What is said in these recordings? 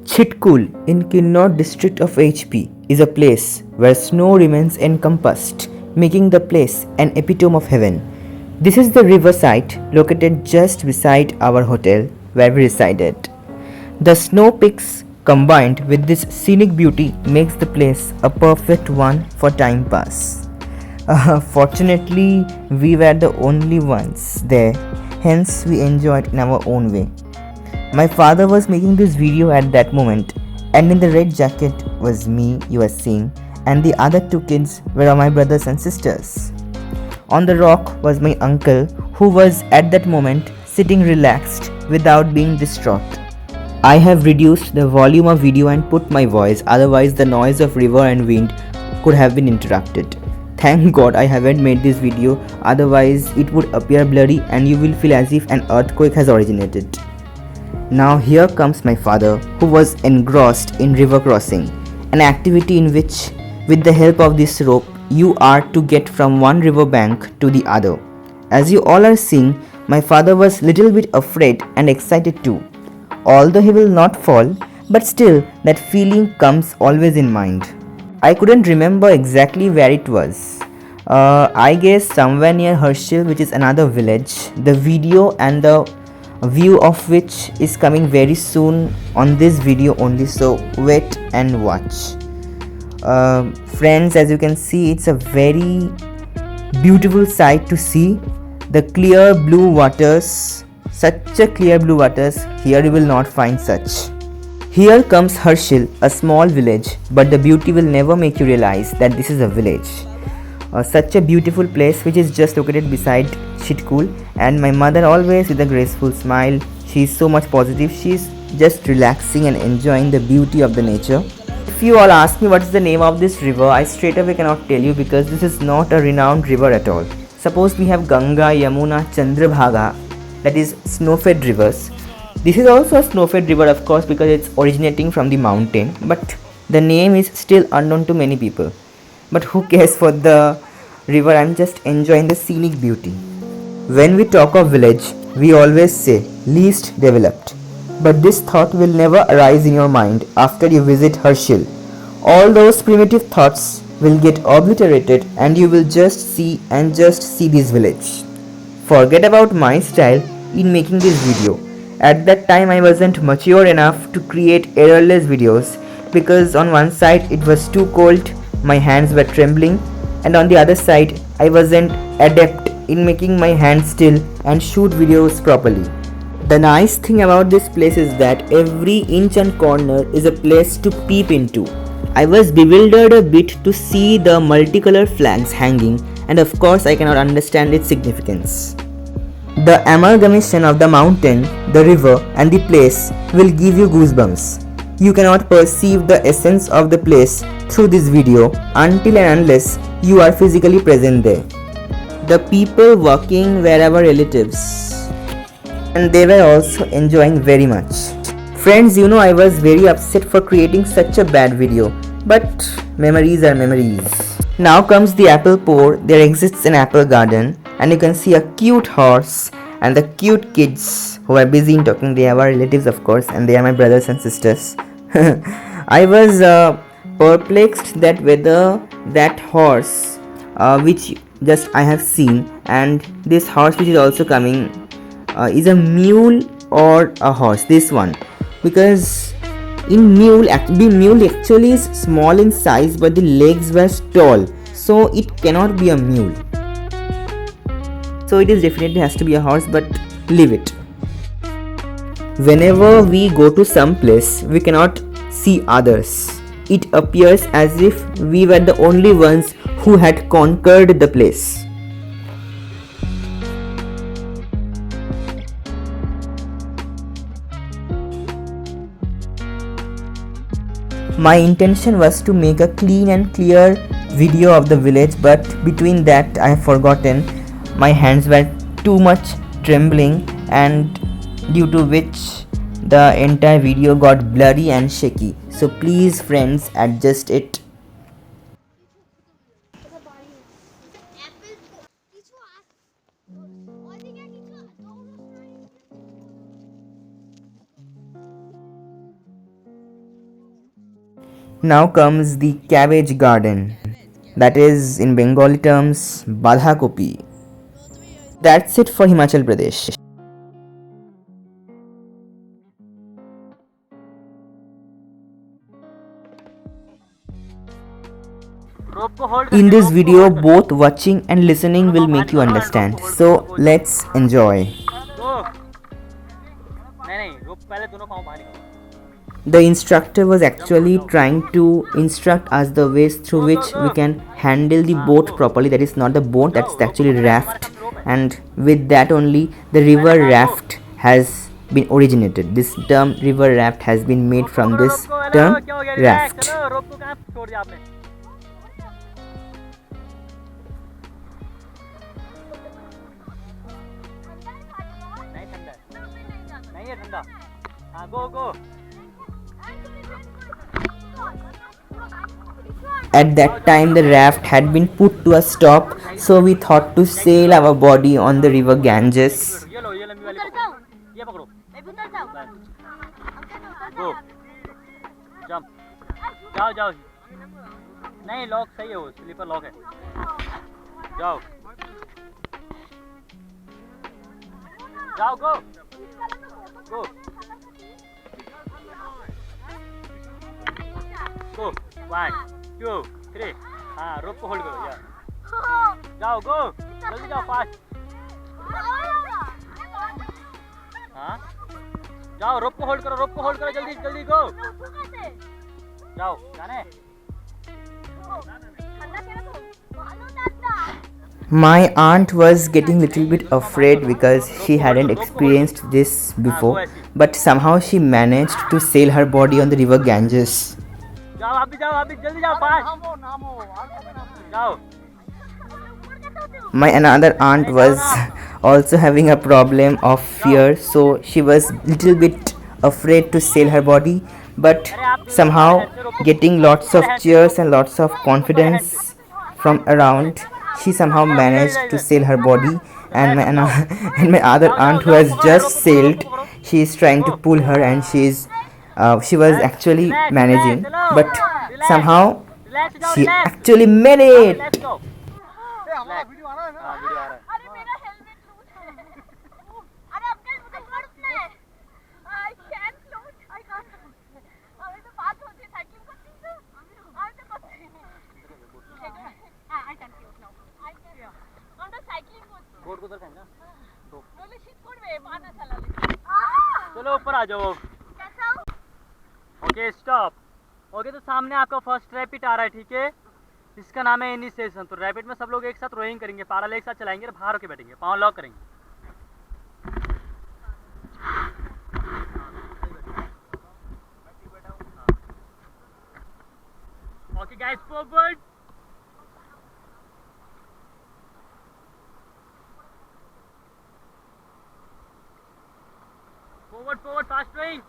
Chitkul in Kinnauр district of HP is a place where snow remains encompassed, making the place an epitome of heaven. This is the riverside located just beside our hotel where we resided. The snow peaks combined with this scenic beauty makes the place a perfect one for time pass. Fortunately, we were the only ones there, hence we enjoyed in our own way. My father was making this video at that moment, and in the red jacket was me you are seeing, and the other two kids were my brothers and sisters. On the rock was my uncle, who was at that moment sitting relaxed without being distraught. I have reduced the volume of video and put my voice, otherwise the noise of river and wind could have been interrupted. Thank God I haven't made this video, otherwise it would appear blurry and you will feel as if an earthquake has originated. Now here comes my father, who was engrossed in river crossing, an activity in which, with the help of this rope, you are to get from one river bank to the other. As you all are seeing, my father was little bit afraid and excited too. Although he will not fall, but still that feeling comes always in mind. I couldn't remember exactly where it was. I guess somewhere near Herschel, which is another village. The video and the view of which is coming very soon on this video only, so wait and watch. Friends, as you can see, it's a very beautiful sight to see. The clear blue waters, such a clear blue waters, here you will not find such. Here comes Herschel, a small village, but the beauty will never make you realize that this is a village. Such a beautiful place which is just located beside Chitkul, and my mother always with a graceful smile. She is so much positive. She is just relaxing and enjoying the beauty of the nature. If you all ask me what is the name of this river, I straight away cannot tell you because this is not a renowned river at all. Suppose we have Ganga, Yamuna, Chandrabhaga, that is snow-fed rivers. This is also a snow-fed river, of course, because it's originating from the mountain, but the name is still unknown to many people. But who cares for the river? I'm just enjoying the scenic beauty. When we talk of village, we always say least developed. But this thought will never arise in your mind after you visit Herschel. All those primitive thoughts will get obliterated and you will just see this village. Forget about my style in making this video. At that time I wasn't mature enough to create errorless videos because on one side it was too cold, my hands were trembling, and on the other side I wasn't adept in making my hands still and shoot videos properly. The nice thing about this place is that every inch and corner is a place to peep into. I was bewildered a bit to see the multicolor flags hanging, and of course I cannot understand its significance. The amalgamation of the mountain, the river and the place will give you goosebumps. You cannot perceive the essence of the place through this video until and unless you are physically present there. The people walking were our relatives, and they were also enjoying very much. Friends, you know I was very upset for creating such a bad video, but memories are memories. Now comes the apple pour. There exists an apple garden, and you can see a cute horse and the cute kids who are busy in talking. They are our relatives, of course, and they are my brothers and sisters. I was perplexed that whether that horse which just I have seen and this horse which is also coming is a mule or a horse, this one, because mule actually is small in size but the legs were tall, so it cannot be a mule. So it is definitely has to be a horse, but leave it. Whenever we go to some place, we cannot see others. It appears as if we were the only ones who had conquered the place. My intention was to make a clean and clear video of the village, but between that I have forgotten. My hands were too much trembling, and due to which the entire video got blurry and shaky. So please friends, adjust it. Now comes the cabbage garden, that is in Bengali terms Badha Kopi. That's it for Himachal Pradesh. In this video, both watching and listening will make you understand. So let's enjoy. The instructor was actually trying to instruct us the ways through which we can handle the boat properly. That is not the boat, that's actually raft, and with that only the river raft has been originated. This term river raft has been made from this term raft. At that time, the raft had been put to a stop, so we thought to sail our body on the river Ganges. Go. 1, 2, 3. रोप को hold करो यार. जाओ गो. जल्दी जाओ fast. हाँ. जाओ रोप को hold करो जल्दी जल्दी गो. जाओ जाने. My aunt was getting little bit afraid because she hadn't experienced this before, but somehow she managed to sail her body on the river Ganges. जाओ आप भी जल्दी जाओ फास्ट. जाओ. My another aunt was also having a problem of fear, so she was little bit afraid to sail her body, but somehow getting lots of cheers and lots of confidence from around, she somehow managed to sail her body. And and my other aunt who has just sailed, she is trying to pull her, and she was actually managing, but somehow she actually made it. चलो ऊपर आ जाओ. Okay stop. Okay तो सामने आपका first rapid आ रहा है, ठीक है. इसका नाम है इनिशिएशन. तो रैपिड में सब लोग एक साथ रोइंग करेंगे, पैरल एक साथ चलाएंगे और बाहर होके बैठेंगे, पाँव लॉक करेंगे. Okay guys forward. forward fast rowing.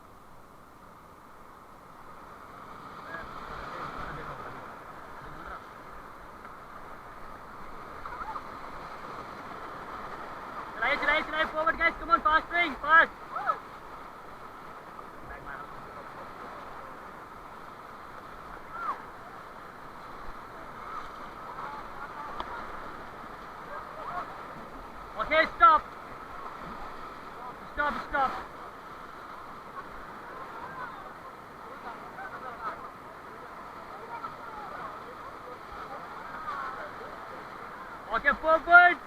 चलाइए forward guys, come on fast rowing fast. Okay, stop. Okay, forward.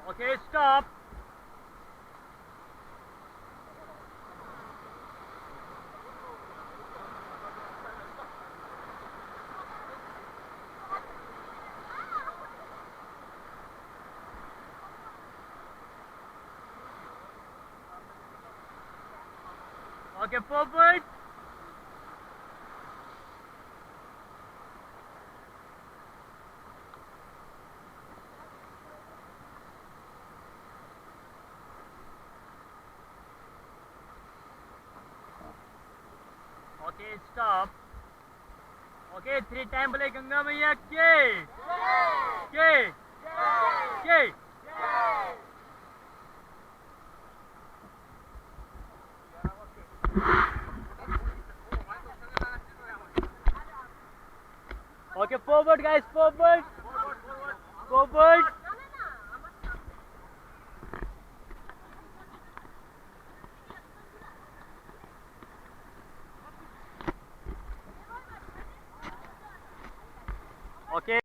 Okay, stop. Okay, forward. Okay stop. Okay 3 time बोले गंगा मैया के के। Okay, forward guys, forward. Forward. Okay.